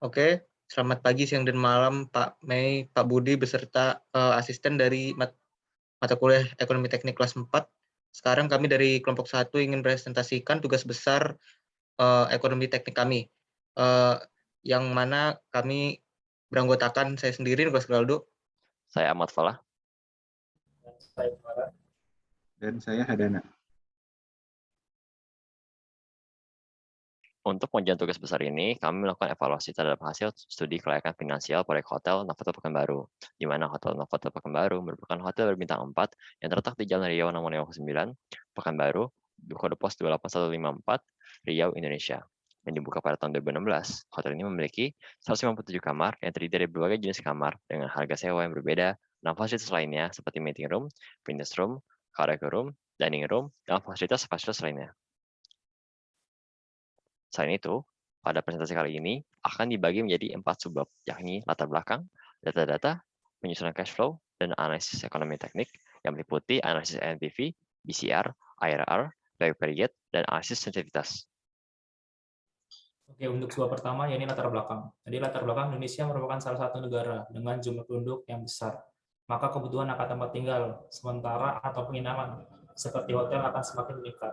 Oke, selamat pagi, siang, dan malam Pak Mei, Pak Budi, beserta asisten dari mata kuliah Ekonomi Teknik kelas 4. Sekarang kami dari kelompok 1 ingin presentasikan tugas besar Ekonomi Teknik kami, eh, yang mana kami beranggotakan saya sendiri, Nicholas Geraldo. Saya Ahmad Falah. Dan saya Hadana. Untuk pengujian tugas besar ini, kami melakukan evaluasi terhadap hasil studi kelayakan finansial proyek Hotel Novotel Pekanbaru, di mana Hotel Novotel Pekanbaru merupakan hotel berbintang 4 yang terletak di Jalan Riau nomor 59, Pekanbaru, kode pos 28154, Riau, Indonesia. Yang dibuka pada tahun 2016, hotel ini memiliki 157 kamar yang terdiri dari berbagai jenis kamar dengan harga sewa yang berbeda dan fasilitas lainnya seperti meeting room, fitness room, karaoke room, dining room, dan fasilitas lainnya. Selain itu, pada presentasi kali ini akan dibagi menjadi 4 subbab, yakni latar belakang, data-data, penyusunan cash flow, dan analisis ekonomi teknik yang meliputi analisis NPV, BCR, IRR, value period, dan analisis sensitivitas. Oke, untuk subbab pertama yakni latar belakang. Jadi latar belakang Indonesia merupakan salah satu negara dengan jumlah penduduk yang besar. Maka kebutuhan akan tempat tinggal sementara atau penginapan seperti hotel akan semakin meningkat.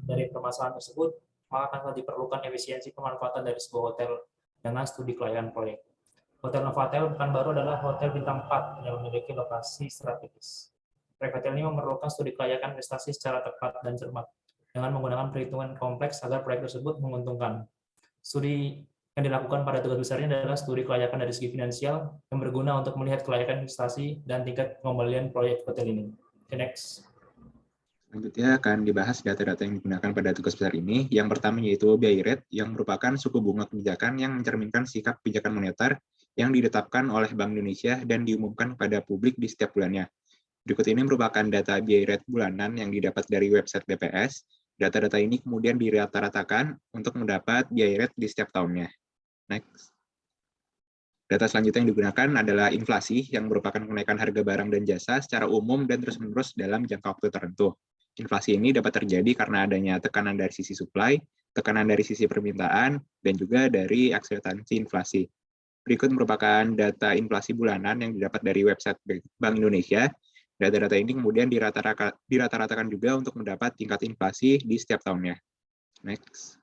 Dari permasalahan tersebut, maka akan diperlukan efisiensi pemanfaatan dari sebuah hotel dengan studi kelayakan proyek. Hotel Novotel Pekanbaru adalah hotel bintang 4 yang memiliki lokasi strategis. Proyek hotel ini memerlukan studi kelayakan investasi secara tepat dan cermat dengan menggunakan perhitungan kompleks agar proyek tersebut menguntungkan. Studi yang dilakukan pada tugas besarnya adalah studi kelayakan dari segi finansial yang berguna untuk melihat kelayakan investasi dan tingkat pengembalian proyek hotel ini. Okay, next. Selanjutnya akan dibahas data-data yang digunakan pada tugas besar ini. Yang pertama yaitu BI rate, yang merupakan suku bunga kebijakan yang mencerminkan sikap kebijakan moneter yang ditetapkan oleh Bank Indonesia dan diumumkan pada publik di setiap bulannya. Berikut ini merupakan data BI rate bulanan yang didapat dari website BPS. Data-data ini kemudian dirata-ratakan untuk mendapat BI rate di setiap tahunnya. Next. Data selanjutnya yang digunakan adalah inflasi, yang merupakan kenaikan harga barang dan jasa secara umum dan terus-menerus dalam jangka waktu tertentu. Inflasi ini dapat terjadi karena adanya tekanan dari sisi supply, tekanan dari sisi permintaan, dan juga dari akselerasi inflasi. Berikut merupakan data inflasi bulanan yang didapat dari website Bank Indonesia. Data-data ini kemudian dirata-ratakan juga untuk mendapat tingkat inflasi di setiap tahunnya. Next.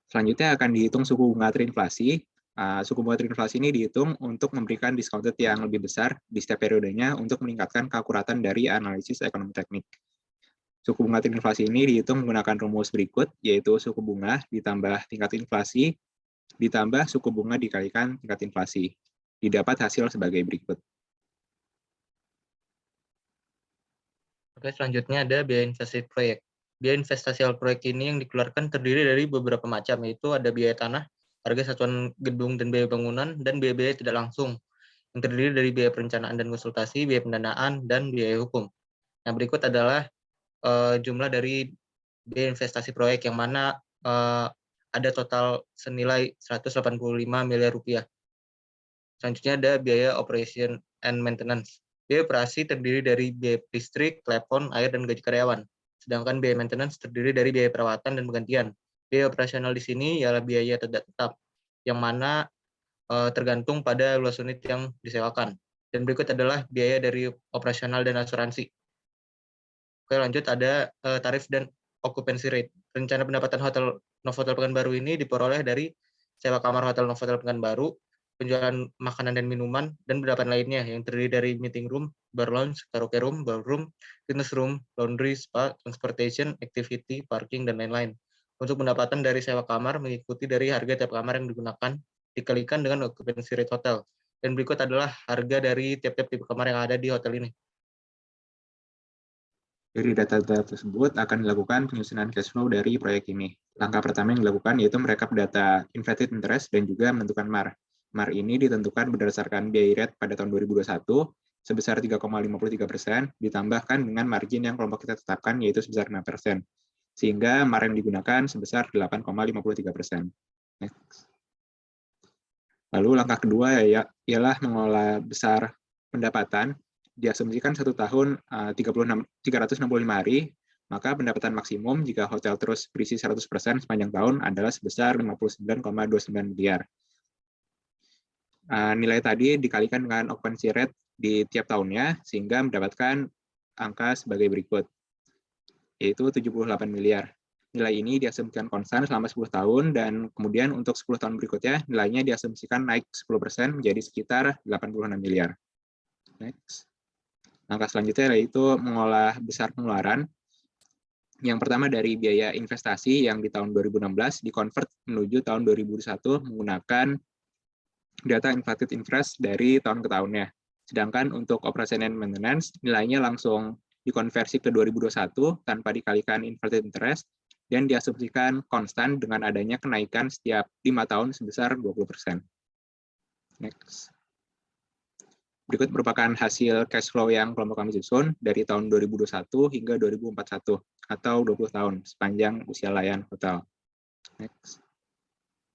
Selanjutnya akan dihitung suku bunga terinflasi. Suku bunga terinflasi ini dihitung untuk memberikan discounted yang lebih besar di setiap periodenya untuk meningkatkan keakuratan dari analisis ekonomi teknik. Suku bunga terinflasi ini dihitung menggunakan rumus berikut, yaitu suku bunga ditambah tingkat inflasi, ditambah suku bunga dikalikan tingkat inflasi. Didapat hasil sebagai berikut. Oke, selanjutnya ada biaya investasi proyek. Biaya investasi proyek ini yang dikeluarkan terdiri dari beberapa macam, yaitu ada biaya tanah, harga satuan gedung dan biaya bangunan, dan biaya-biaya tidak langsung, yang terdiri dari biaya perencanaan dan konsultasi, biaya pendanaan, dan biaya hukum. Yang berikut adalah jumlah dari biaya investasi proyek, yang mana ada total senilai 185 miliar rupiah. Selanjutnya ada biaya operation and maintenance. Biaya operasi terdiri dari biaya listrik, telepon, air, dan gaji karyawan. Sedangkan biaya maintenance terdiri dari biaya perawatan dan penggantian. Biaya operasional di sini ialah biaya tidak tetap, yang mana tergantung pada luas unit yang disewakan. Dan berikut adalah biaya dari operasional dan asuransi. Oke, lanjut ada tarif dan occupancy rate. Rencana pendapatan Hotel Novotel Pekanbaru ini diperoleh dari sewa kamar Hotel Novotel Pekanbaru, penjualan makanan dan minuman, dan beberapa lainnya yang terdiri dari meeting room, bar lounge, karaoke room, ballroom, fitness room, laundry, spa, transportation, activity, parking, dan lain-lain. Untuk pendapatan dari sewa kamar mengikuti dari harga tiap kamar yang digunakan dikalikan dengan occupancy rate hotel. Dan berikut adalah harga dari tiap-tiap tipe kamar yang ada di hotel ini. Dari data-data tersebut akan dilakukan penyusunan cash flow dari proyek ini. Langkah pertama yang dilakukan yaitu merekap data inflated interest dan juga menentukan MAR. MAR ini ditentukan berdasarkan BI rate pada tahun 2021 sebesar 3,53%, ditambahkan dengan margin yang kelompok kita tetapkan yaitu sebesar 6%. Sehingga MAR yang digunakan sebesar 8,53%. Next. Lalu langkah kedua ialah mengelola besar pendapatan. Diasumsikan 1 tahun 365 hari Maka pendapatan maksimum jika hotel terus berisi 100% sepanjang tahun adalah sebesar 59,29 miliar. Nilai tadi dikalikan dengan occupancy rate di tiap tahunnya, sehingga mendapatkan angka sebagai berikut, yaitu 78 miliar. Nilai ini diasumsikan konstan selama 10 tahun, dan kemudian untuk 10 tahun berikutnya, nilainya diasumsikan naik 10% menjadi sekitar 86 miliar. Next. Langkah selanjutnya yaitu mengolah besar pengeluaran. Yang pertama dari biaya investasi yang di tahun 2016 dikonvert menuju tahun 2021 menggunakan data inflated interest dari tahun ke tahunnya. Sedangkan untuk operation and maintenance nilainya langsung dikonversi ke 2021 tanpa dikalikan inflated interest dan diasumsikan konstan dengan adanya kenaikan setiap 5 tahun sebesar 20%. Next. Berikut merupakan hasil cash flow yang kelompok kami susun dari tahun 2021 hingga 2041 atau 20 tahun sepanjang usia layan hotel. Next.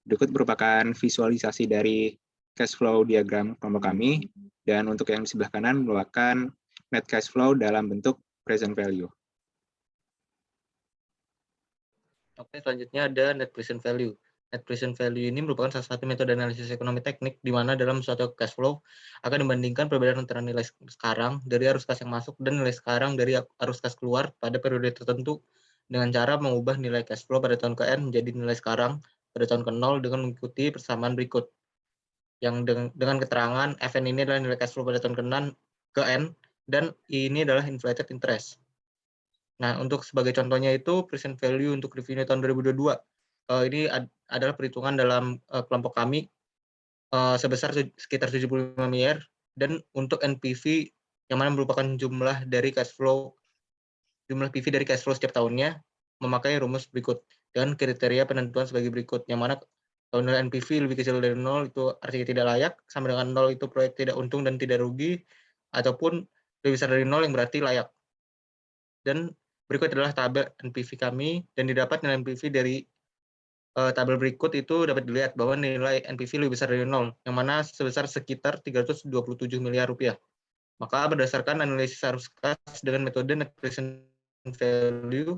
Berikut merupakan visualisasi dari cash flow diagram kelompok kami, dan untuk yang di sebelah kanan merupakan net cash flow dalam bentuk present value. Oke, selanjutnya ada net present value. Net present value ini merupakan salah satu metode analisis ekonomi teknik di mana dalam suatu cash flow akan dibandingkan perbedaan antara nilai sekarang dari arus kas yang masuk dan nilai sekarang dari arus kas keluar pada periode tertentu dengan cara mengubah nilai cash flow pada tahun ke-N menjadi nilai sekarang pada tahun ke-0 dengan mengikuti persamaan berikut. Yang dengan keterangan Fn ini adalah nilai cash flow pada tahun ke-N dan ini adalah inflated interest. Nah, untuk sebagai contohnya itu present value untuk revenue tahun 2022. Ini adalah perhitungan dalam kelompok kami sebesar sekitar 75 miliar, dan untuk NPV yang mana merupakan jumlah PV dari cash flow setiap tahunnya memakai rumus berikut dengan kriteria penentuan sebagai berikut, yang mana kalau nilai NPV lebih kecil dari 0 itu artinya tidak layak, sama dengan 0 itu proyek tidak untung dan tidak rugi, ataupun lebih besar dari 0 yang berarti layak. Dan berikut adalah tabel NPV kami, dan didapat nilai NPV dari tabel berikut itu dapat dilihat bahwa nilai NPV lebih besar dari 0, yang mana sebesar sekitar 327 miliar rupiah. Maka berdasarkan analisis arus kas dengan metode net present value,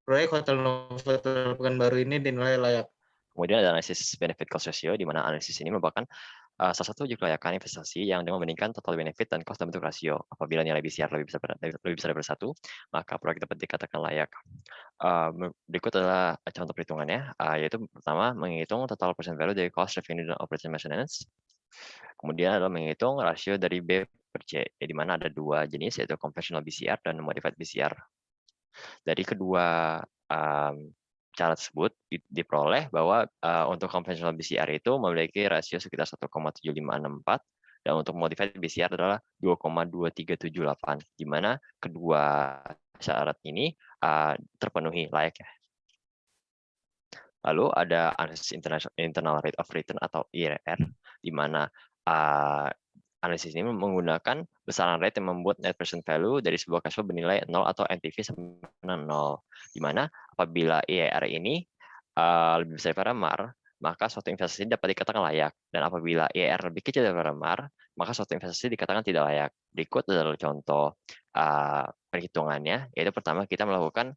proyek Hotel Novotel Pekanbaru ini dinilai layak. Kemudian ada analisis benefit cost ratio, di mana analisis ini merupakan salah satu uji kelayakan investasi yang dengan membandingkan total benefit dan cost dalam bentuk rasio. Apabila nilai BCR lebih besar dari 1, maka proyek dapat dikatakan layak. Berikut adalah contoh perhitungannya, yaitu pertama menghitung total present value dari cost, revenue, dan operation maintenance. Kemudian adalah menghitung rasio dari B per C, di mana ada 2 jenis, yaitu conventional BCR dan modified BCR. Dari kedua cara tersebut diperoleh bahwa untuk conventional BCR itu memiliki rasio sekitar 1,7564, dan untuk modified BCR adalah 2,2378, di mana kedua syarat ini terpenuhi layak ya. Lalu ada analisis internal rate of return atau IRR, di mana analisis ini menggunakan besaran rate yang membuat net present value dari sebuah cash flow bernilai 0 atau NPV sama 0, di mana apabila IRR ini lebih besar daripada MAR, maka suatu investasi dapat dikatakan layak, dan apabila IRR lebih kecil daripada MAR, maka suatu investasi dikatakan tidak layak. Berikut adalah contoh perhitungannya, yaitu pertama kita melakukan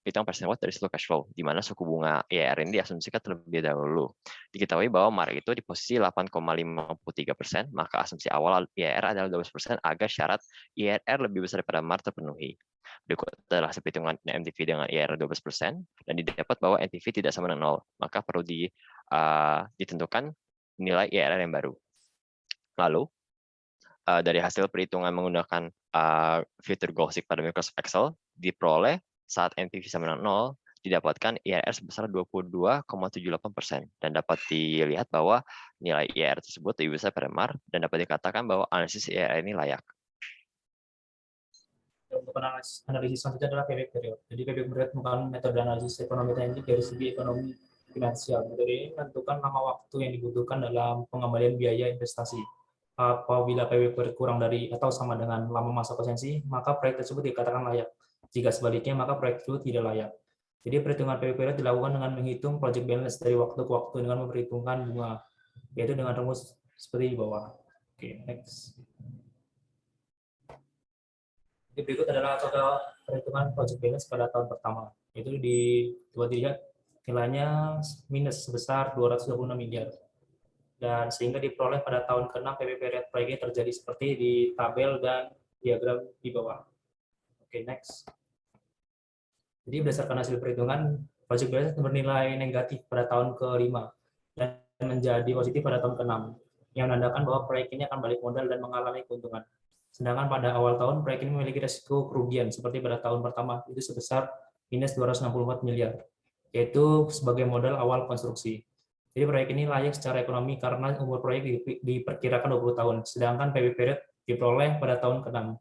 hitung persen dari seluruh cash flow, di mana suku bunga IRR ini diasumsikan terlebih dahulu. Diketahui bahwa MAR itu di posisi 8,53%, maka asumsi awal IRR adalah 12% agar syarat IRR lebih besar daripada MAR terpenuhi. Berikut adalah hasil perhitungan NPV dengan IRR 12%, dan didapat bahwa NPV tidak sama dengan 0, maka perlu ditentukan nilai IRR yang baru. Lalu, dari hasil perhitungan menggunakan fitur Gaussian pada Microsoft Excel, diperoleh saat NPV sama dengan 0, didapatkan IRR sebesar 22,78%, dan dapat dilihat bahwa nilai IRR tersebut lebih besar pada MAR, dan dapat dikatakan bahwa analisis IRR ini layak. Untuk analisis selanjutnya adalah payback period. Jadi payback period merupakan metode analisis ekonomi teknik dari segi ekonomi finansial. Metode ini menentukan lama waktu yang dibutuhkan dalam pengembalian biaya investasi. Apabila payback period kurang dari atau sama dengan lama masa konsensi, maka proyek tersebut dikatakan layak. Jika sebaliknya, maka proyek tersebut tidak layak. Jadi perhitungan payback period dilakukan dengan menghitung project balance dari waktu ke waktu dengan memperhitungkan bunga, yaitu dengan rumus seperti di bawah. Oke, next. Di berikut adalah total perhitungan project balance pada tahun pertama. Itu dilihat nilainya minus sebesar 226 miliar. Dan sehingga diperoleh pada tahun ke-6 PBB rate proyeknya terjadi seperti di tabel dan diagram di bawah. Oke, next. Jadi berdasarkan hasil perhitungan, project balance bernilai negatif pada tahun ke-5 dan menjadi positif pada tahun ke-6, yang menandakan bahwa proyek ini akan balik modal dan mengalami keuntungan. Sedangkan pada awal tahun, proyek ini memiliki risiko kerugian, seperti pada tahun pertama, itu sebesar minus 264 miliar, yaitu sebagai modal awal konstruksi. Jadi proyek ini layak secara ekonomi karena umur proyek diperkirakan 20 tahun, sedangkan PB period diperoleh pada tahun ke-6.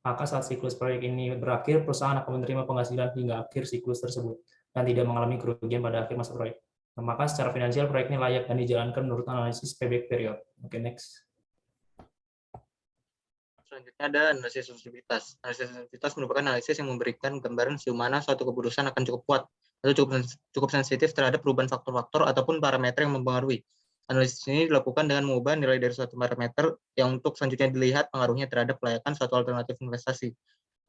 Maka saat siklus proyek ini berakhir, perusahaan akan menerima penghasilan hingga akhir siklus tersebut, dan tidak mengalami kerugian pada akhir masa proyek. Nah, maka secara finansial proyek ini layak dan dijalankan menurut analisis payback period. Oke, next. Selanjutnya ada analisis sensitivitas. Analisis sensitivitas merupakan analisis yang memberikan gambaran sejauh mana suatu keputusan akan cukup kuat atau cukup sensitif terhadap perubahan faktor-faktor ataupun parameter yang mempengaruhi. Analisis ini dilakukan dengan mengubah nilai dari suatu parameter yang untuk selanjutnya dilihat pengaruhnya terhadap kelayakan suatu alternatif investasi.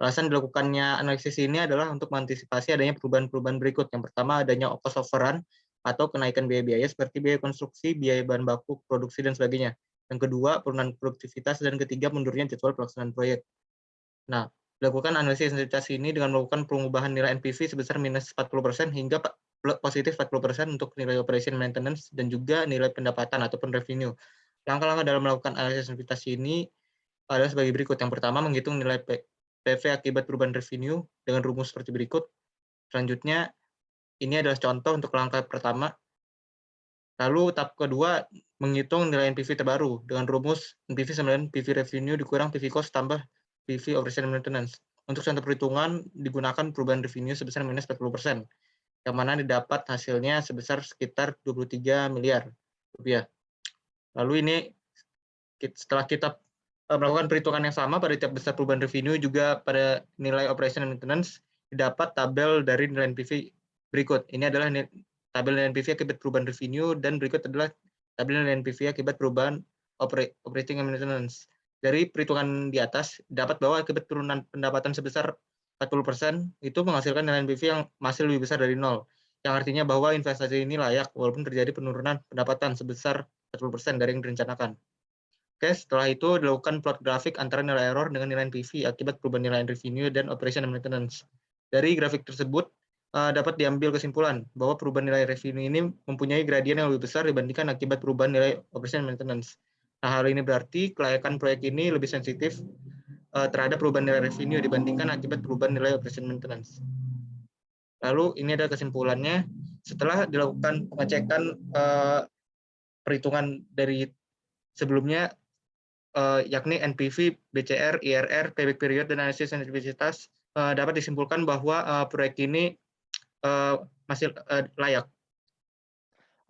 Alasan dilakukannya analisis ini adalah untuk mengantisipasi adanya perubahan-perubahan berikut. Yang pertama, adanya cost overrun atau kenaikan biaya-biaya seperti biaya konstruksi, biaya bahan baku, produksi, dan sebagainya. Yang kedua, penurunan produktivitas, dan ketiga, mundurnya jadwal pelaksanaan proyek. Nah, dilakukan analisis sensitivitas ini dengan melakukan pengubahan nilai NPV sebesar minus 40% hingga positif 40% untuk nilai operation maintenance dan juga nilai pendapatan ataupun revenue. Langkah-langkah dalam melakukan analisis sensitivitas ini adalah sebagai berikut. Yang pertama, menghitung nilai PV akibat perubahan revenue dengan rumus seperti berikut. Selanjutnya, ini adalah contoh untuk langkah pertama. Lalu tahap kedua, menghitung nilai NPV terbaru dengan rumus NPV 9 PV revenue dikurang PV cost tambah PV operation maintenance. Untuk contoh perhitungan digunakan perubahan revenue sebesar minus 40%, yang mana didapat hasilnya sebesar sekitar 23 miliar rupiah. Lalu ini setelah kita melakukan perhitungan yang sama pada tiap besar perubahan revenue juga pada nilai operation maintenance, didapat tabel dari nilai NPV berikut. Ini adalah tabel nilai NPV akibat perubahan revenue, dan berikut adalah tabel nilai NPV akibat perubahan operating and maintenance. Dari perhitungan di atas, dapat bahwa akibat turunan pendapatan sebesar 40% itu menghasilkan nilai NPV yang masih lebih besar dari nol, yang artinya bahwa investasi ini layak walaupun terjadi penurunan pendapatan sebesar 40% dari yang direncanakan. Oke, setelah itu dilakukan plot grafik antara nilai error dengan nilai NPV akibat perubahan nilai revenue dan operation and maintenance. Dari grafik tersebut, dapat diambil kesimpulan bahwa perubahan nilai revenue ini mempunyai gradien yang lebih besar dibandingkan akibat perubahan nilai operation maintenance. Nah, hal ini berarti kelayakan proyek ini lebih sensitif terhadap perubahan nilai revenue dibandingkan akibat perubahan nilai operation maintenance. Lalu ini ada kesimpulannya, setelah dilakukan pengecekan perhitungan dari sebelumnya, yakni NPV, BCR, IRR, payback period, dan analisis sensitivitas, dapat disimpulkan bahwa proyek ini masih layak.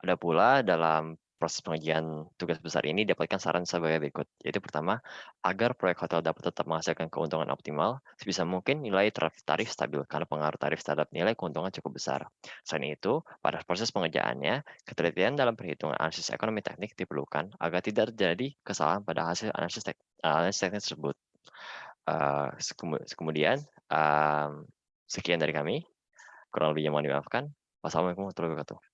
Ada pula dalam proses pengujian tugas besar ini dapatkan saran sebagai berikut, yaitu pertama, agar proyek hotel dapat tetap menghasilkan keuntungan optimal, sebisa mungkin nilai tarif stabil karena pengaruh tarif terhadap nilai keuntungan cukup besar. Selain itu, pada proses pengerjaannya, ketelitian dalam perhitungan analisis ekonomi teknik diperlukan agar tidak terjadi kesalahan pada hasil analisis teknik tersebut. Kemudian, sekian dari kami. Kurang lebihnya mohon dimaafkan. Wassalamualaikum warahmatullahi wabarakatuh.